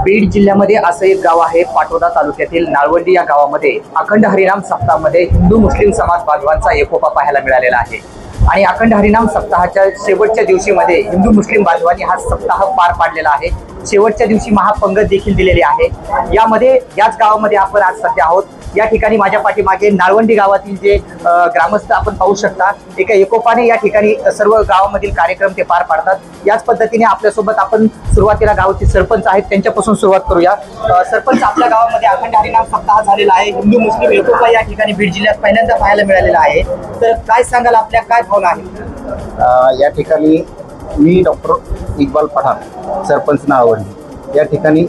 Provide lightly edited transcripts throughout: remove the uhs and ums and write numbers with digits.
बीड जिल्ह्यामध्ये असं एक गाव आहे, पाटोदा तालुक्यातील नाळवंडी या गावामध्ये अखंड हरिनाम सप्ताहामध्ये हिंदू मुस्लिम समाज बांधवांचा एकोपा पाहायला मिळालेला आहे। आणि अखंड हरिनाम सप्ताहाच्या शेवटच्या दिवशीमध्ये हिंदू मुस्लिम बांधवांनी हा सप्ताह पार पाडलेला आहे। शेवटच्या दिवशी महापंगत देखील दिलेली आहे। यामध्ये याच गावामध्ये आपण आज सध्या आहोत। या ठिकाणी माझ्या पाठीमागे नाळवंडी गावातील जे ग्रामस्थ आपण पाहू शकता, एका एकोपाने या ठिकाणी सर्व गावामधील कार्यक्रम ते पार पाडतात। याच पद्धतीने आपल्यासोबत आपण सुरुवातीला गावाचे सरपंच आहेत त्यांच्यापासून सुरुवात करूया। सरपंच, आपल्या गावामध्ये अखंड हरिनाम सप्ताह झालेला आहे, हिंदू मुस्लिम एकोपा या ठिकाणी बीड जिल्ह्यात पहिल्यांदा पाहायला मिळालेला आहे, तर काय सांगाल, आपल्या काय भावना आहेत? या ठिकाणी मी डॉक्टर इक्बाल पठाण, सरपंच नाळवंडी, या ठिकाणी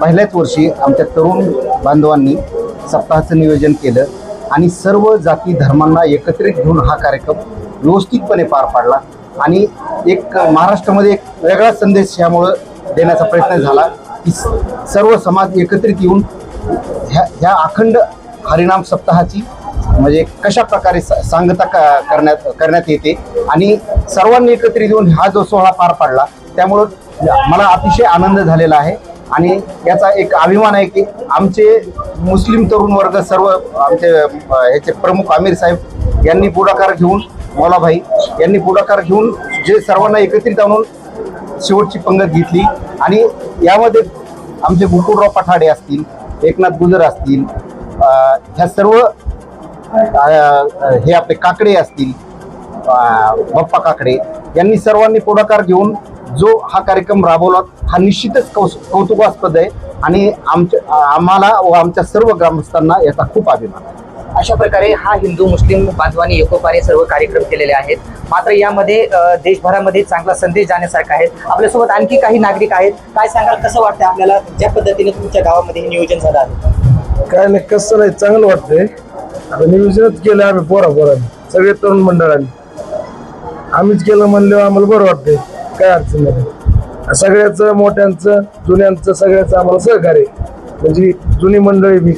पहिल्याच वर्षी आमच्या तरुण बांधवांनी सप्ताहाचं नियोजन केलं आणि सर्व जाती धर्मांना एकत्रित घेऊन हा कार्यक्रम व्यवस्थितपणे पार पाडला आणि एक महाराष्ट्रामध्ये एक वेगळा संदेश यामुळं देण्याचा प्रयत्न झाला की सर्व समाज एकत्रित येऊन ह्या अखंड हरिनाम सप्ताहाची म्हणजे कशा प्रकारे सांगता करण्यात येते आणि सर्वांनी एकत्रित येऊन हा जो सोहळा पार पाडला, त्यामुळं मला अतिशय आनंद झालेला आहे आणि याचा एक अभिमान आहे की आमचे मुस्लिम तरुण वर्ग सर्व आमचे ह्याचे प्रमुख आमिर साहेब यांनी पुढाकार घेऊन, मौलाभाई यांनी पुढाकार घेऊन जे सर्वांना एकत्रित आणून शेवटची पंगत घेतली आणि यामध्ये आमचे गोकुळराव पठाडे असतील, एकनाथ गुजर असतील, ह्या सर्व हे आपले काकडे असतील, बाप्पा काकडे यांनी सर्वांनी पुढाकार घेऊन जो हा कार्यक्रम राबवला हा निश्चितच कौतुकास्पद आहे आणि आम्हाला व आमच्या सर्व ग्रामस्थांना याचा खूप अभिमान आहे। अशा प्रकारे हा हिंदू मुस्लिम बांधवांनी एकोपाने सर्व कार्यक्रम केलेले आहेत। मात्र यामध्ये देशभरामध्ये चांगला संदेश जाण्यासारखा आहे। आपल्यासोबत आणखी काही नागरिक आहेत, काय सांगाल, कसं वाटतं आपल्याला ज्या पद्धतीने तुमच्या गावामध्ये हे नियोजन झालं आहे? काय नाही, कसं नाही, चांगलं वाटतंय। आता नियोजनच केलं आम्ही पोरांनी, सगळे तरुण मंडळांनी आम्हीच केलं म्हणल्यावर आम्हाला बरं वाटतंय, काय अडचण नाही। सगळ्याचं, मोठ्यांचं, जुन्यांचं, सगळ्याचं आम्हाला सहकार्य, म्हणजे जुनी मंडळी बी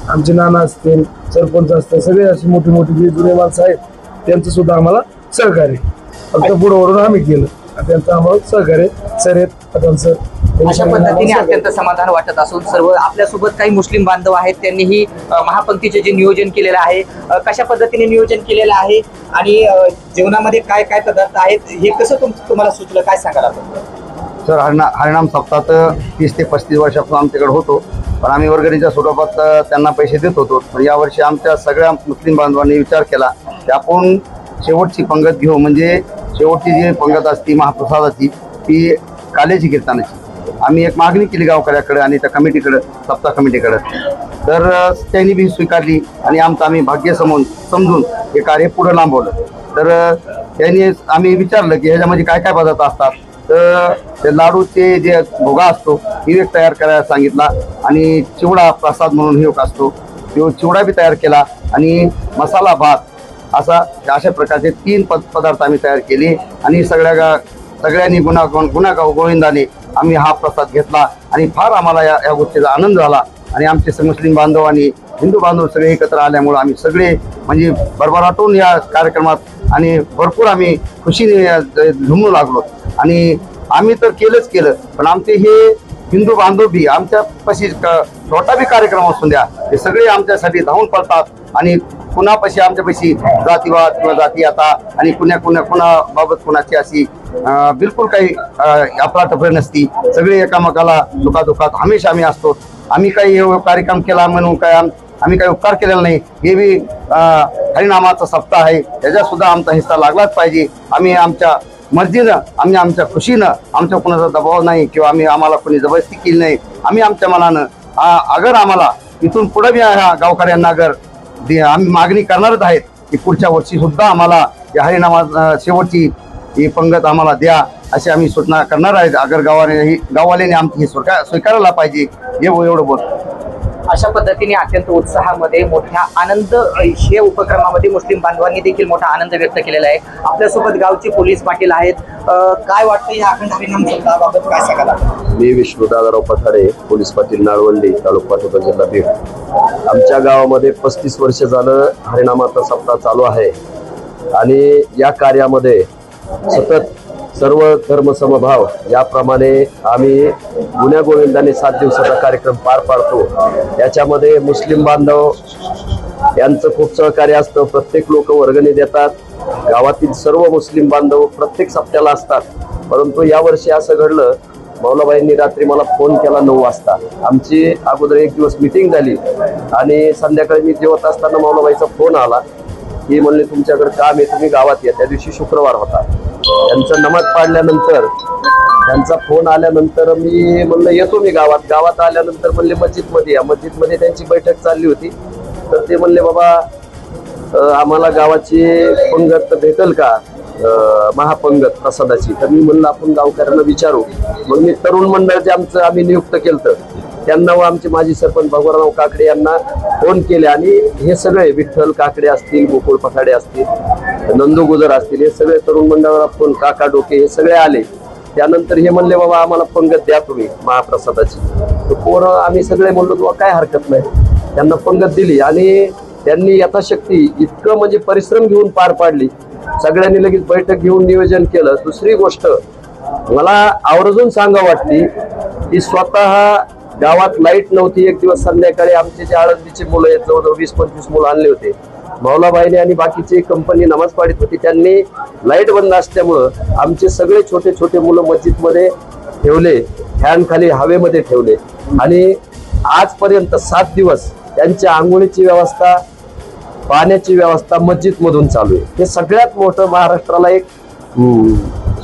आमचे नाना असतील, सरपंच असतील, सगळे अशी मोठी मोठी जी जुने माणसं आहेत त्यांचं सुद्धा आम्हाला सहकार्य, फक्त पुढवरून आम्ही केलं, त्यांचं आम्हाला सहकार्य शर्यत त्यांचं। अशा पद्धतीने अत्यंत समाधान वाटत असून सर्व आपल्यासोबत काही मुस्लिम बांधव आहेत, त्यांनीही महापंक्तीचे जे नियोजन केलेलं आहे, कशा पद्धतीने नियोजन केलेलं आहे आणि जेवणामध्ये काय काय पदार्थ आहेत हे कसं तुम्हाला सुचलं, काय सांगाल आपण? सर, हरिनाम सप्ताह तर 30 ते 35 वर्षापासून आमच्याकडे होतो, पण आम्ही वर्गणीच्या स्वरूपात त्यांना पैसे देत होतो। पण यावर्षी आमच्या सगळ्या मुस्लिम बांधवांनी विचार केला की आपण शेवटची पंगत घेऊ, म्हणजे शेवटची जी पंगत असती महाप्रसादाची ती काल्याची कीर्तनाची। आम्ही एक मागणी केली गावकऱ्याकडे आणि त्या कमिटीकडे, सप्ताह कमिटीकडे, तर त्यांनी बी स्वीकारली आणि आम्ही भाग्य समजून हे कार्य पुढे लांबवलं। तर त्यांनी आम्ही विचारलं की ह्याच्यामध्ये काय काय पदार्थ असतात, तर ते लाडूचे जे भोगा असतो ही एक तयार करायला सांगितला आणि चिवडा प्रसाद म्हणून हे असतो तो चिवडा बी तयार केला आणि मसाला भात अशा प्रकारचे 3 पदार्थ आम्ही तयार केले आणि सगळ्यांनी गुन्हा गोविंदाने आम्ही हा प्रसाद घेतला आणि फार आम्हाला या गोष्टीचा आनंद झाला आणि आमचे मुस्लिम बांधव आणि हिंदू बांधव सगळे एकत्र आल्यामुळे आम्ही सगळे म्हणजे भरभराटून या कार्यक्रमात आणि भरपूर आम्ही खुशीने झुमू लागलो आणि आम्ही तर केलं, पण आमचे हे हिंदू बांधव बी आमच्यापाशी छोटा बी कार्यक्रम असून द्या, हे सगळे आमच्यासाठी धावून पडतात आणि कुणापाशी आमच्यापाशी जातीवाद किंवा जाती आता आणि कुणाबाबत कुणाची अशी बिलकुल काही अफरातफरी नसती। सगळे एकामेकाला दुखादुखात हमेशा आम्ही असतो। आम्ही काही कार्यक्रम केला म्हणून काय आम्ही काही उपकार केलेला नाही, हे बी हरिनामाचा सप्ताह आहे, याच्यात सुद्धा आमचा हिस्सा लागलाच पाहिजे। आम्ही आमच्या मर्जीनं, आम्ही आमच्या खुशीनं, आमच्या कुणाचा दबाव नाही किंवा आम्हाला कोणी जबरदस्ती केली नाही, आम्ही आमच्या मनानं अगर आम्हाला इथून पुढे बी ह्या गावकऱ्यांना अगर आम्ही मागणी करणारच आहेत की पुढच्या वर्षी सुद्धा आम्हाला या हरिनामा शेवटची ही पंगत आम्हाला द्या, अशी आम्ही सूचना करणार आहेत। अगर गाववाल्याने आमची स्वीकारायला पाहिजे, एवढं बोल। अशा पद्धतीने अत्यंत उत्साहामध्ये मोठ्या आनंद हे उपक्रमामध्ये मुस्लिम बांधवांनी देखील मोठा आनंद व्यक्त केलेला आहे। आपल्यासोबत गावचे पोलीस पाटील आहेत, काय वाटतं या अखंड हरिनाम सप्ताहाबाबत, काय सांगाल? मी विष्णू दादाराव पठाडे, पोलीस पाटील नाळवंडी, तालुका पाटोदा, जिल्हा बीड। आमच्या गावामध्ये 35 वर्ष झालं हरिनामाचा सप्ताह चालू आहे आणि या कार्यामध्ये सतत सर्व धर्म समभाव याप्रमाणे आम्ही गुण्या गोविंदाने 7 दिवसाचा कार्यक्रम पार पाडतो. याच्यामध्ये मुस्लिम बांधव यांचं खूप सहकार्य असतं. प्रत्येक लोक वर्गणी देतात. गावातील सर्व मुस्लिम बांधव प्रत्येक सप्त्याला असतात. परंतु यावर्षी असं घडलं, मौलाबाईंनी रात्री मला फोन केला 9 वाजता. आमची अगोदर एक दिवस मिटिंग झाली आणि संध्याकाळी मी जेवत असताना मौलाबाईचा फोन आला की म्हणले तुमच्याकडे काम आहे, तुम्ही गावात या. त्या दिवशी शुक्रवार होता. त्यांचं नमाज पाडल्यानंतर त्यांचा फोन आल्यानंतर मी म्हणलं येतो मी गावात. गावात आल्यानंतर म्हणले मस्जिदमध्ये या. मस्जिदमध्ये त्यांची बैठक चालली होती. तर ते म्हणले बाबा आम्हाला गावाची पंगत भेटेल का, महापंगत प्रसादाची. तर मी म्हणलं आपण गावकऱ्यांना विचारू. मग मी तरुण मंडळ जे आमचं आम्ही नियुक्त केलं त्यांना व आमचे माजी सरपंच भगवानराव काकडे यांना फोन केले आणि हे सगळे विठ्ठल काकडे असतील, गोकुळ पठाडे असतील, नंदू गुजर असतील, हे सगळे तरुण मंडळाला फोन, काका डोके हे सगळे आले. त्यानंतर हे म्हणले बाबा आम्हाला पंगत द्या तुम्ही महाप्रसादाची. तर पोरं आम्ही सगळे म्हणलो तुला काय हरकत नाही. त्यांना पंगत दिली आणि त्यांनी यथाशक्ती इतकं म्हणजे परिश्रम घेऊन पार पाडली. सगळ्यांनी लगेच बैठक घेऊन नियोजन केलं. दुसरी गोष्ट मला आवर्जून सांगा वाटली की स्वतः गावात लाईट नव्हती. एक दिवस संध्याकाळी आमचे जे आळंदीचे मुलं आहेत, जवळजवळ 20-25 मुलं आणले होते. मौलाबाईने आणि बाकीची कंपनी नमाज पाडीत होती. त्यांनी लाईट बंद असल्यामुळं आमचे सगळे छोटे छोटे मुलं मस्जिदमध्ये ठेवले, फॅन खाली हवेमध्ये ठेवले आणि आजपर्यंत 7 दिवस त्यांच्या आंघोळीची व्यवस्था, पाण्याची व्यवस्था मस्जिद मधून चालू आहे. हे सगळ्यात मोठं महाराष्ट्राला एक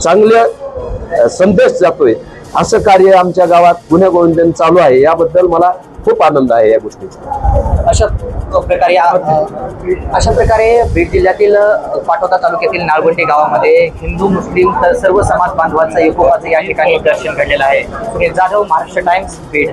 चांगलं संदेश जातोय. असं कार्य आमच्या गावात गुण्या गोविंदन चालू आहे. याबद्दल मला खूप आनंद आहे या गोष्टीचा. अशा प्रकारे बीड जिल्ह्यातील पाटोदा तालुक्यातील नाळवंडी गावामध्ये हिंदू मुस्लिम तर सर्व समाज बांधवांचा एकोपाचं या ठिकाणी दर्शन घडलेलं आहे. सुनील जाधव, महाराष्ट्र टाइम्स, बीड.